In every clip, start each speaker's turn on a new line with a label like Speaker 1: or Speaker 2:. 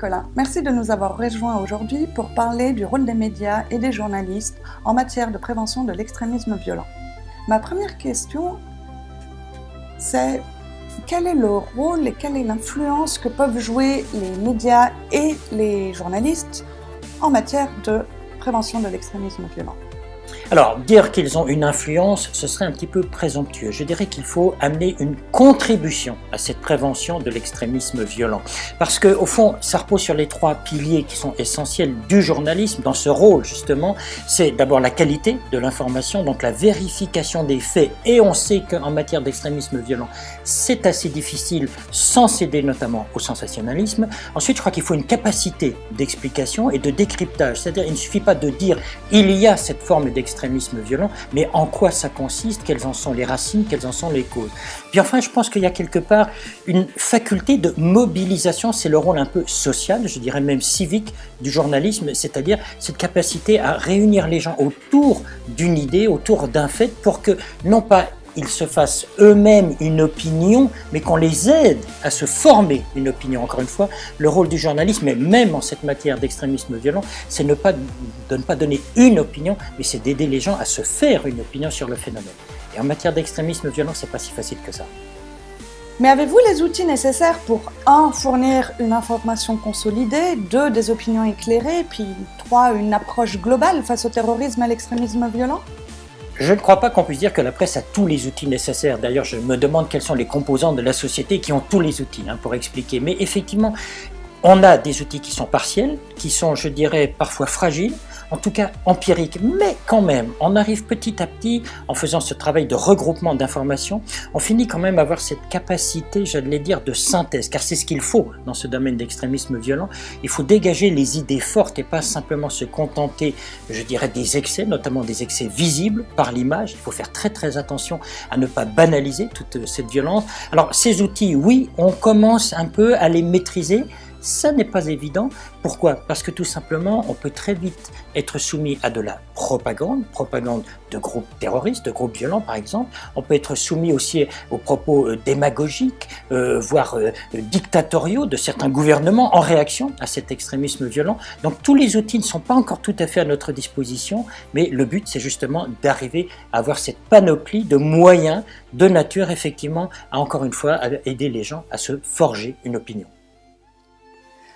Speaker 1: Collin, merci de nous avoir rejoints aujourd'hui pour parler du rôle des médias et des journalistes en matière de prévention de l'extrémisme violent. Ma première question, c'est quel est le rôle et quelle est l'influence que peuvent jouer les médias et les journalistes en matière de prévention de l'extrémisme violent ?
Speaker 2: Alors, dire qu'ils ont une influence, ce serait un petit peu présomptueux. Je dirais qu'il faut amener une contribution à cette prévention de l'extrémisme violent. Parce que, au fond, ça repose sur les trois piliers qui sont essentiels du journalisme dans ce rôle, justement. C'est d'abord la qualité de l'information, donc la vérification des faits. Et on sait qu'en matière d'extrémisme violent, c'est assez difficile sans céder notamment au sensationnalisme. Ensuite, je crois qu'il faut une capacité d'explication et de décryptage. C'est-à-dire, il ne suffit pas de dire il y a cette forme d'extrémisme violent, mais en quoi ça consiste, quelles en sont les racines, quelles en sont les causes. Puis enfin, je pense qu'il y a quelque part une faculté de mobilisation, c'est le rôle un peu social, je dirais même civique du journalisme, c'est-à-dire cette capacité à réunir les gens autour d'une idée, autour d'un fait, pour que non pas ils se fassent eux-mêmes une opinion, mais qu'on les aide à se former une opinion. Encore une fois, le rôle du journalisme, et même en cette matière d'extrémisme violent, c'est de ne pas donner une opinion, mais c'est d'aider les gens à se faire une opinion sur le phénomène. Et en matière d'extrémisme violent, c'est pas si facile que ça.
Speaker 1: Mais avez-vous les outils nécessaires pour 1. Fournir une information consolidée, 2. Des opinions éclairées, puis 3. Une approche globale face au terrorisme et à l'extrémisme violent ?
Speaker 2: Je ne crois pas qu'on puisse dire que la presse a tous les outils nécessaires. D'ailleurs, je me demande quels sont les composants de la société qui ont tous les outils pour expliquer. Mais effectivement, on a des outils qui sont partiels, qui sont, je dirais, parfois fragiles, en tout cas empiriques. Mais quand même, on arrive petit à petit, en faisant ce travail de regroupement d'informations, on finit quand même à avoir cette capacité, j'allais dire, de synthèse, car c'est ce qu'il faut dans ce domaine d'extrémisme violent. Il faut dégager les idées fortes et pas simplement se contenter, je dirais, des excès, notamment des excès visibles par l'image. Il faut faire très très attention à ne pas banaliser toute cette violence. Alors ces outils, oui, on commence un peu à les maîtriser. Ça n'est pas évident. Pourquoi ? Parce que tout simplement, on peut très vite être soumis à de la propagande de groupes terroristes, de groupes violents par exemple. On peut être soumis aussi aux propos démagogiques, voire dictatoriaux de certains gouvernements en réaction à cet extrémisme violent. Donc tous les outils ne sont pas encore tout à fait à notre disposition, mais le but c'est justement d'arriver à avoir cette panoplie de moyens de nature effectivement à encore une fois à aider les gens à se forger une opinion.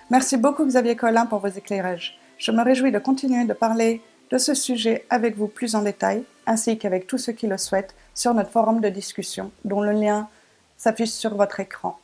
Speaker 1: Merci beaucoup Xavier Collin pour vos éclairages. Je me réjouis de continuer de parler de ce sujet avec vous plus en détail, ainsi qu'avec tous ceux qui le souhaitent, sur notre forum de discussion, dont le lien s'affiche sur votre écran.